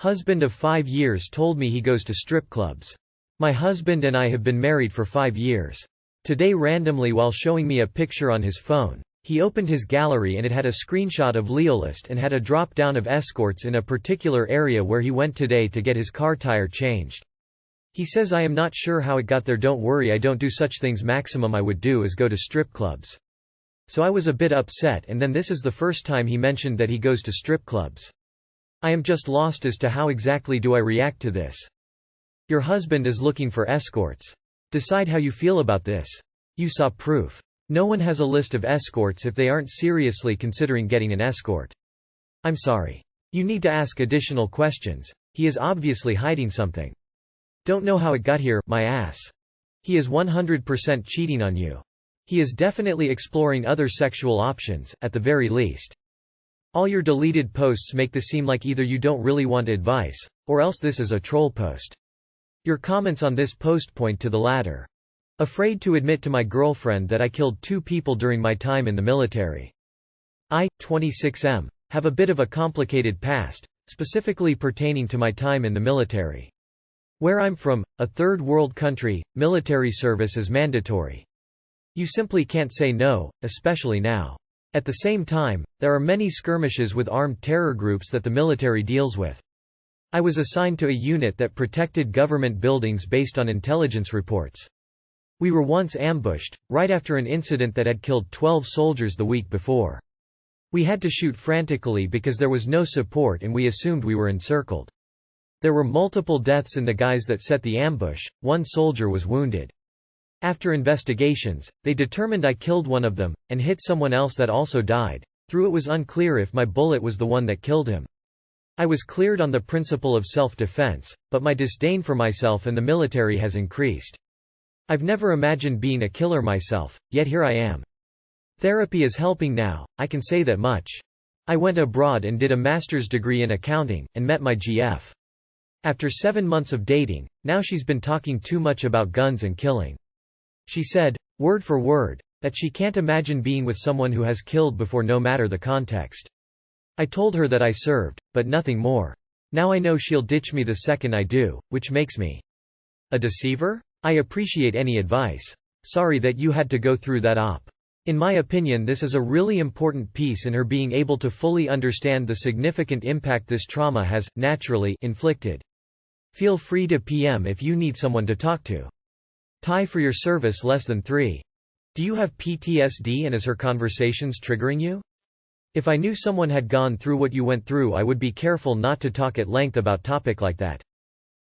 Husband of 5 years told me he goes to strip clubs. My husband and I have been married for 5 years. Today randomly while showing me a picture on his phone, he opened his gallery and it had a screenshot of Leolist and had a drop-down of escorts in a particular area where he went today to get his car tire changed. He says I am not sure how it got there. Don't worry, I don't do such things. Maximum I would do is go to strip clubs. So I was a bit upset, and then this is the first time he mentioned that he goes to strip clubs. I am just lost as to how exactly do I react to this. Your husband is looking for escorts. Decide how you feel about this. You saw proof. No one has a list of escorts if they aren't seriously considering getting an escort. I'm sorry. You need to ask additional questions. He is obviously hiding something. Don't know how it got here, my ass. He is 100% cheating on you. He is definitely exploring other sexual options, at the very least. All your deleted posts make this seem like either you don't really want advice, or else this is a troll post. Your comments on this post point to the latter. Afraid to admit to my girlfriend that I killed 2 people during my time in the military. I, 26M, have a bit of a complicated past, specifically pertaining to my time in the military. Where I'm from, a third world country, military service is mandatory. You simply can't say no, especially now. At the same time, there are many skirmishes with armed terror groups that the military deals with. I was assigned to a unit that protected government buildings based on intelligence reports. We were once ambushed, right after an incident that had killed 12 soldiers the week before. We had to shoot frantically because there was no support and we assumed we were encircled. There were multiple deaths in the guys that set the ambush. 1 soldier was wounded. After investigations, they determined I killed one of them, and hit someone else that also died. Through it was unclear if my bullet was the one that killed him. I was cleared on the principle of self-defense, but my disdain for myself and the military has increased. I've never imagined being a killer myself, yet here I am. Therapy is helping now, I can say that much. I went abroad and did a master's degree in accounting, and met my GF. After 7 months of dating, now she's been talking too much about guns and killing. She said, word for word, that she can't imagine being with someone who has killed before no matter the context. I told her that I served, but nothing more. Now I know she'll ditch me the second I do, which makes me a deceiver? I appreciate any advice. Sorry that you had to go through that op. In my opinion, this is a really important piece in her being able to fully understand the significant impact this trauma has, naturally, inflicted. Feel free to PM if you need someone to talk to. Tie for your service less than 3. Do you have PTSD and is her conversations triggering you? If I knew someone had gone through what you went through, I would be careful not to talk at length about topic like that.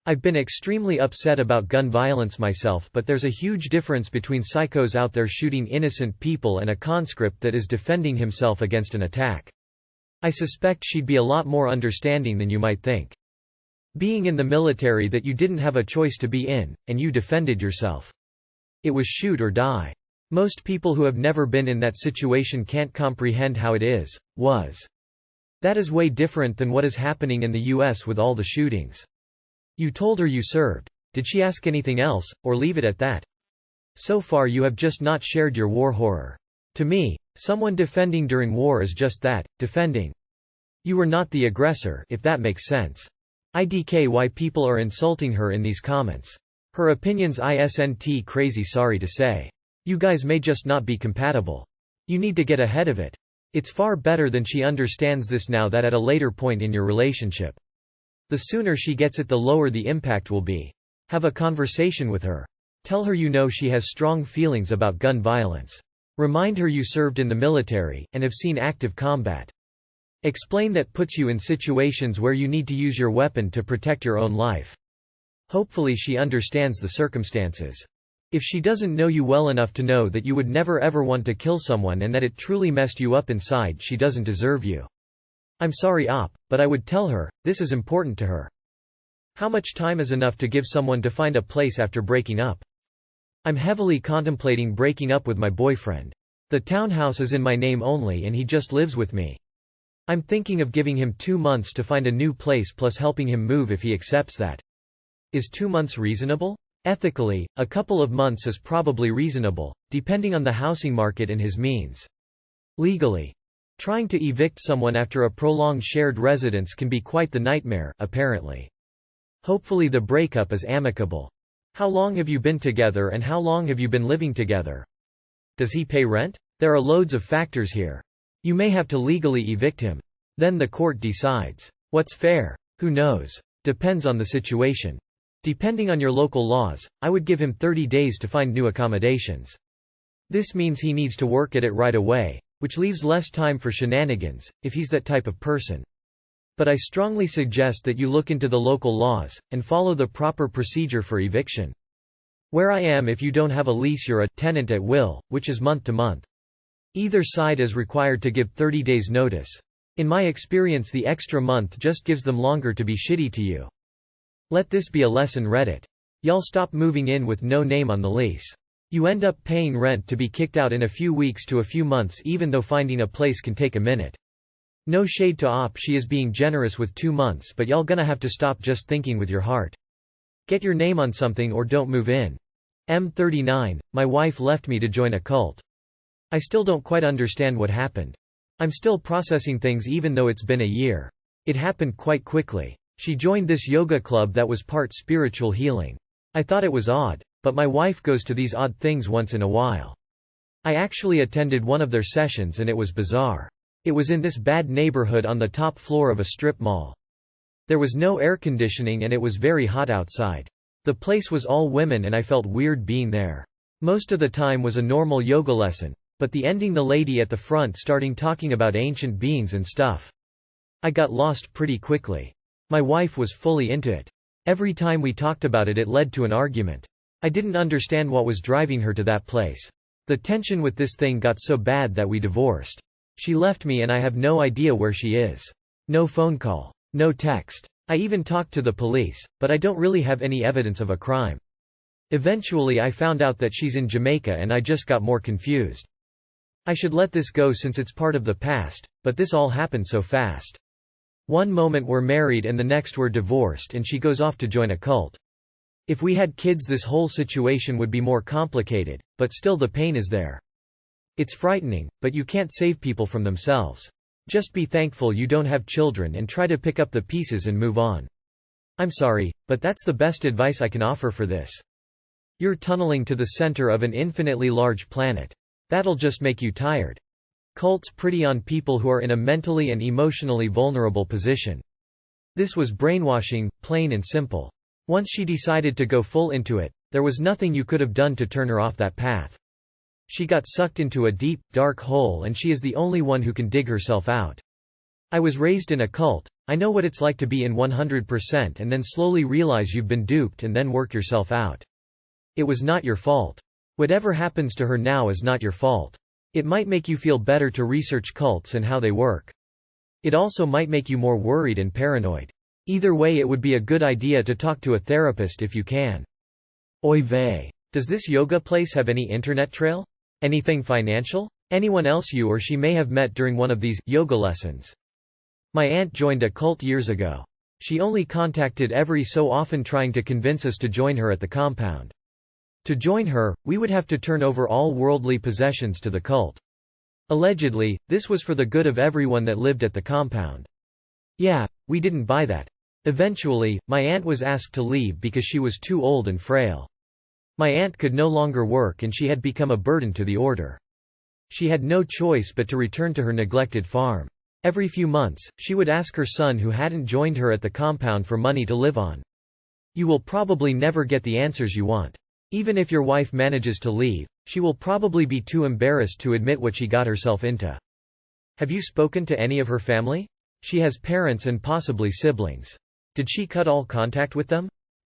I've been extremely upset about gun violence myself, but there's a huge difference between psychos out there shooting innocent people and a conscript that is defending himself against an attack. I suspect she'd be a lot more understanding than you might think. Being in the military that you didn't have a choice to be in, and you defended yourself. It was shoot or die. Most people who have never been in that situation can't comprehend how it was. That is way different than what is happening in the US with all the shootings. You told her you served. Did she ask anything else, or leave it at that? So far you have just not shared your war horror. To me, someone defending during war is just that, defending. You were not the aggressor, if that makes sense. IDK why people are insulting her in these comments. Her opinions isn't crazy, sorry to say. You guys may just not be compatible. You need to get ahead of it. It's far better than she understands this now that at a later point in your relationship. The sooner she gets it, the lower the impact will be. Have a conversation with her. Tell her you know she has strong feelings about gun violence. Remind her you served in the military, and have seen active combat. Explain that puts you in situations where you need to use your weapon to protect your own life. Hopefully she understands the circumstances. If she doesn't know you well enough to know that you would never ever want to kill someone and that it truly messed you up inside, she doesn't deserve you. I'm sorry op, but I would tell her, this is important to her. How much time is enough to give someone to find a place after breaking up? I'm heavily contemplating breaking up with my boyfriend. The townhouse is in my name only and he just lives with me. I'm thinking of giving him 2 months to find a new place plus helping him move if he accepts that. Is 2 months reasonable? Ethically, a couple of months is probably reasonable, depending on the housing market and his means. Legally, Trying to evict someone after a prolonged shared residence can be quite the nightmare, apparently. Hopefully the breakup is amicable. How long have you been together and how long have you been living together? Does he pay rent? There are loads of factors here. You may have to legally evict him. Then the court decides. What's fair? Who knows? Depends on the situation. Depending on your local laws, I would give him 30 days to find new accommodations. This means he needs to work at it right away, which leaves less time for shenanigans, if he's that type of person. But I strongly suggest that you look into the local laws, and follow the proper procedure for eviction. Where I am, if you don't have a lease, you're a tenant at will, which is month to month. Either side is required to give 30 days notice. In my experience, the extra month just gives them longer to be shitty to you. Let this be a lesson, Reddit. Y'all stop moving in with no name on the lease. You end up paying rent to be kicked out in a few weeks to a few months, even though finding a place can take a minute. No shade to Op, she is being generous with 2 months, but y'all gonna have to stop just thinking with your heart. Get your name on something or don't move in. M39, my wife left me to join a cult. I still don't quite understand what happened. I'm still processing things even though it's been a year. It happened quite quickly. She joined this yoga club that was part spiritual healing. I thought it was odd, but my wife goes to these odd things once in a while. I actually attended one of their sessions and it was bizarre. It was in this bad neighborhood on the top floor of a strip mall. There was no air conditioning and it was very hot outside. The place was all women and I felt weird being there. Most of the time was a normal yoga lesson, but the ending, the lady at the front starting talking about ancient beings and stuff. I got lost pretty quickly. My wife was fully into it. Every time we talked about it, it led to an argument. I didn't understand what was driving her to that place. The tension with this thing got so bad that we divorced. She left me and I have no idea where she is. No phone call. No text. I even talked to the police, but I don't really have any evidence of a crime. Eventually I found out that she's in Jamaica and I just got more confused. I should let this go since it's part of the past, but this all happened so fast. One moment we're married and the next we're divorced and she goes off to join a cult. If we had kids, this whole situation would be more complicated, but still the pain is there. It's frightening, but you can't save people from themselves. Just be thankful you don't have children and try to pick up the pieces and move on. I'm sorry, but that's the best advice I can offer for this. You're tunneling to the center of an infinitely large planet. That'll just make you tired. Cults prey on people who are in a mentally and emotionally vulnerable position. This was brainwashing, plain and simple. Once she decided to go full into it, there was nothing you could have done to turn her off that path. She got sucked into a deep, dark hole and she is the only one who can dig herself out. I was raised in a cult. I know what it's like to be in 100% and then slowly realize you've been duped and then work yourself out. It was not your fault. Whatever happens to her now is not your fault. It might make you feel better to research cults and how they work. It also might make you more worried and paranoid. Either way, it would be a good idea to talk to a therapist if you can. Oy vey. Does this yoga place have any internet trail? Anything financial? Anyone else you or she may have met during one of these yoga lessons? My aunt joined a cult years ago. She only contacted every so often trying to convince us to join her at the compound. To join her, we would have to turn over all worldly possessions to the cult. Allegedly, this was for the good of everyone that lived at the compound. Yeah, we didn't buy that. Eventually, my aunt was asked to leave because she was too old and frail. My aunt could no longer work and she had become a burden to the order. She had no choice but to return to her neglected farm. Every few months, she would ask her son who hadn't joined her at the compound for money to live on. You will probably never get the answers you want. Even if your wife manages to leave, she will probably be too embarrassed to admit what she got herself into. Have you spoken to any of her family? She has parents and possibly siblings. Did she cut all contact with them?